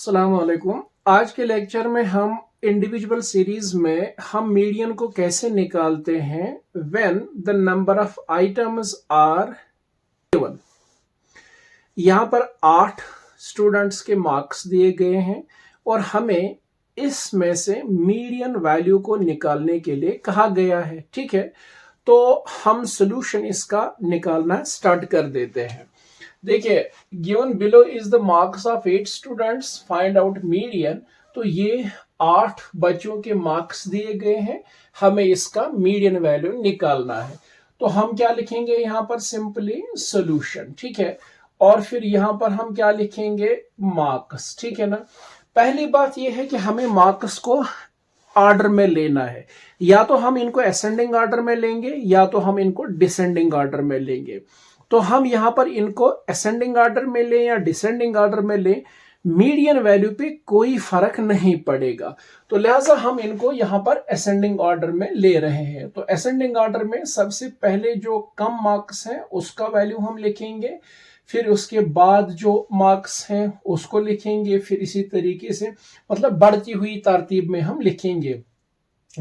अस्सलाम वालेकुम। आज के लेक्चर में हम इंडिविजुअल सीरीज में हम मीडियन को कैसे निकालते हैं when the number of items are given. यहाँ पर 8 स्टूडेंट्स के मार्क्स दिए गए हैं और हमें इसमें से मीडियन वैल्यू को निकालने के लिए कहा गया है। ठीक है, तो हम सोल्यूशन इसका निकालना स्टार्ट कर देते हैं। देखिए, given below is the marks of 8 students, find out median. तो ये 8 बच्चों के मार्क्स दिए गए हैं, हमें इसका मीडियन वैल्यू निकालना है। तो हम क्या लिखेंगे यहाँ पर? Simply solution. ठीक है, और फिर यहाँ पर हम क्या लिखेंगे? मार्क्स। ठीक है ना। पहली बात यह है कि हमें मार्क्स को ऑर्डर में लेना है। या तो हम इनको असेंडिंग ऑर्डर में लेंगे या तो हम इनको डिसेंडिंग ऑर्डर में लेंगे। तो हम यहां पर इनको असेंडिंग ऑर्डर में लें या डिसेंडिंग ऑर्डर में लें, मीडियन वैल्यू पे कोई फर्क नहीं पड़ेगा। तो लिहाजा हम इनको यहां पर असेंडिंग ऑर्डर में ले रहे हैं। तो असेंडिंग ऑर्डर में सबसे पहले जो कम मार्क्स हैं उसका वैल्यू हम लिखेंगे, फिर उसके बाद जो मार्क्स हैं उसको लिखेंगे, फिर इसी तरीके से मतलब बढ़ती हुई तरतीब में हम लिखेंगे।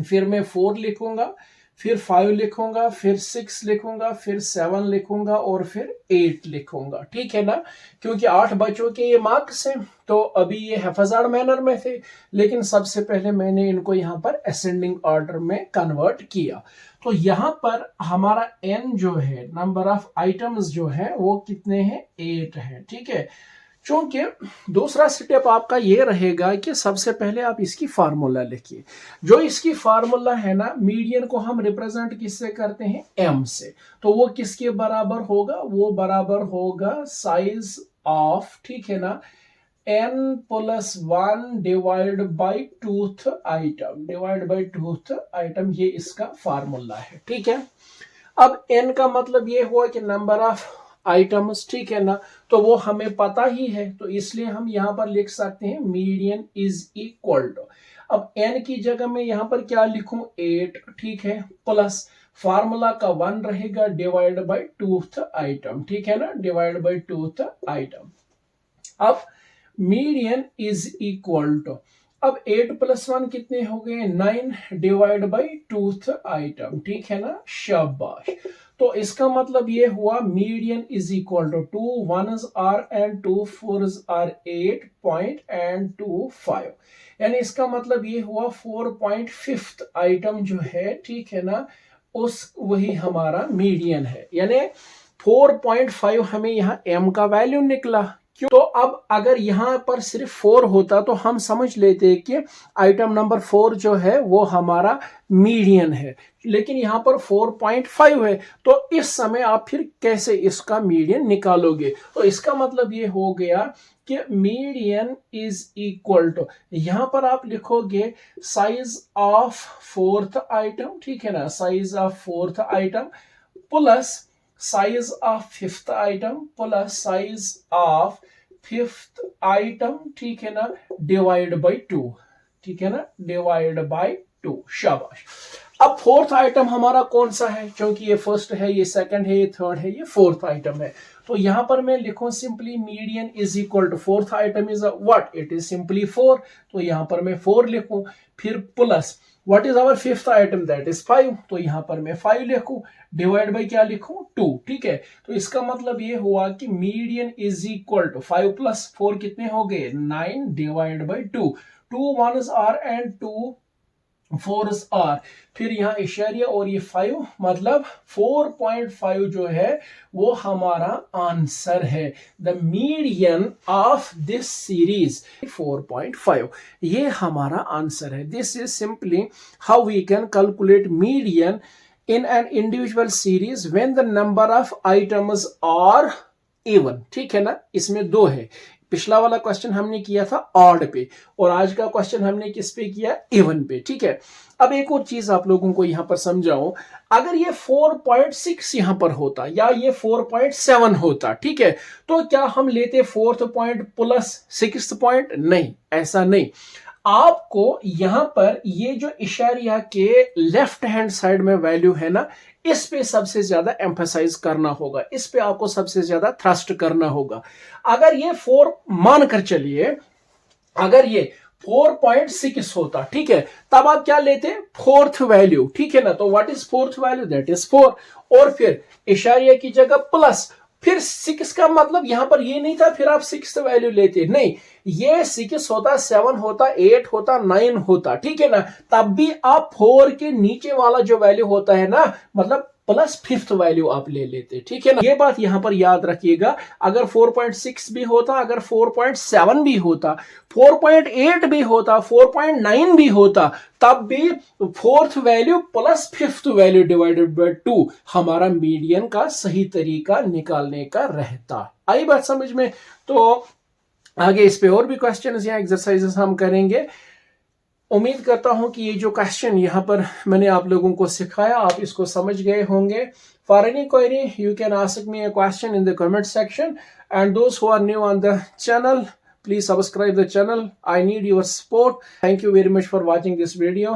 फिर मैं 4 लिखूंगा, फिर 5 लिखूंगा, फिर 6 लिखूंगा, फिर 7 लिखूंगा और फिर 8 लिखूंगा। ठीक है ना, क्योंकि 8 बच्चों के ये मार्क्स हैं। तो अभी ये हैफाजार्ड मैनर में थे, लेकिन सबसे पहले मैंने इनको यहाँ पर असेंडिंग ऑर्डर में कन्वर्ट किया। तो यहाँ पर हमारा n जो है, नंबर ऑफ आइटम्स जो है वो कितने हैं? 8 है। ठीक है, चूंकि दूसरा स्टेप आपका ये रहेगा कि सबसे पहले आप इसकी फार्मूला लिखिए। जो इसकी फार्मूला है ना, मीडियन को हम रिप्रेजेंट किससे करते हैं? m से। तो वो किसके बराबर होगा? वो बराबर होगा साइज ऑफ, ठीक है ना, n plus 1 divide by tooth item, divide by tooth item. ये इसका फार्मूला है। ठीक है, अब n का मतलब ये हुआ कि नंबर ऑफ आइटम्स। ठीक है ना, तो वो हमें पता ही है, तो इसलिए हम यहां पर लिख सकते हैं मीडियन इज इक्वल टू, अब n की जगह में यहां पर क्या लिखूं? 8। ठीक है, प्लस फार्मूला का 1 रहेगा डिवाइड बाय टूथ आइटम। ठीक है ना, डिवाइड बाय टूथ आइटम। अब मीडियन इज इक्वल टू, अब 8 प्लस 1 कितने हो गए? 9 डिवाइड बाई टूथ आइटम। ठीक है ना, शाबाश। तो इसका मतलब ये हुआ median is equal to 2 1s are and 2 4s are 8 point and 2 5, यानी इसका मतलब ये हुआ 4.5 आइटम जो है, ठीक है ना, उस वही हमारा मीडियन है। यानी 4.5 हमें यहाँ m का वैल्यू निकला। तो अब अगर यहां पर सिर्फ 4 होता तो हम समझ लेते कि आइटम नंबर 4 जो है वो हमारा मीडियन है, लेकिन यहां पर 4.5 है। तो इस समय आप फिर कैसे इसका मीडियन निकालोगे? तो इसका मतलब ये हो गया कि मीडियन इज इक्वल टू, यहां पर आप लिखोगे साइज ऑफ 4th आइटम, ठीक है ना, size of 4th item plus size of 5th item plus size of 5th item, ठीक है ना, डिवाइड बाय 2। ठीक है ना, डिवाइड बाय 2। शाबाश। अब 4th आइटम हमारा कौन सा है? क्योंकि ये फर्स्ट है, ये सेकंड है, ये थर्ड है, ये 4th आइटम है। तो यहां पर मैं लिखूं simply median is equal to 4th item is what? It is simply 4। तो यहां पर मैं 4 लिखूं, फिर plus what is our 5th item? That is 5। तो यहां पर मैं 5 लिखूं, डिवाइड बाई क्या लिखूं? 2। ठीक है, तो इसका मतलब ये हुआ कि median is equal to 5 plus 4 कितने हो गए? 9 divide by 2। 2 1s are and 2 4s are, फिर यहाँ इशारिया और ये 5, मतलब 4.5 जो है वो हमारा आंसर है। The median of this series 4.5, ये हमारा आंसर है। This is simply how we can calculate median in an individual series when the number of items are even। ठीक है ना, इसमें 2 है। पिछला वाला क्वेश्चन हमने किया था ऑड पे और आज का क्वेश्चन हमने किस पे किया? इवन पे। ठीक है, अब एक और चीज आप लोगों को यहां पर समझाऊं, अगर ये 4.6 यहां पर होता या ये 4.7 होता, ठीक है, तो क्या हम लेते 4th point plus 6th point? नहीं, ऐसा नहीं। आपको यहां पर ये जो इशारिया के लेफ्ट हैंड साइड में वैल्यू है ना, इस पे सबसे ज्यादा एम्फेसाइज करना होगा, इस पे आपको सबसे ज्यादा थ्रस्ट करना होगा। अगर ये 4 मानकर चलिए अगर ये 4.6 होता, ठीक है, तब आप क्या लेते, फोर्थ वैल्यू, ठीक है ना। तो what is fourth value, that is 4। और फिर इशारिया की जगह प्लस, फिर 6 का मतलब यहां पर ये नहीं था फिर आप 6 वैल्यू लेते, नहीं, ये 6 होता, 7 होता, 8 होता, 9 होता, ठीक है ना। तब भी आप 4 के नीचे वाला जो वैल्यू होता है ना, मतलब प्लस फिफ्थ वैल्यू आप ले लेते, ठीक है ना। ये बात यहां पर याद रखिएगा। अगर 4.6 भी होता, अगर 4.7 भी होता, 4.8 भी होता, 4.9 भी होता, तब भी fourth value plus fifth value divided by 2 हमारा मीडियन का सही तरीका निकालने का रहता। आई बात समझ में। तो आगे इस पे और भी क्वेश्चंस या एक्सरसाइजेस हम करेंगे। उम्मीद करता हूं कि ये जो क्वेश्चन यहाँ पर मैंने आप लोगों को सिखाया, आप इसको समझ गए होंगे। For any query you can ask me a question in the comment section, and those who are new on the channel, please subscribe the channel. I need your support. Thank you very much for watching this video.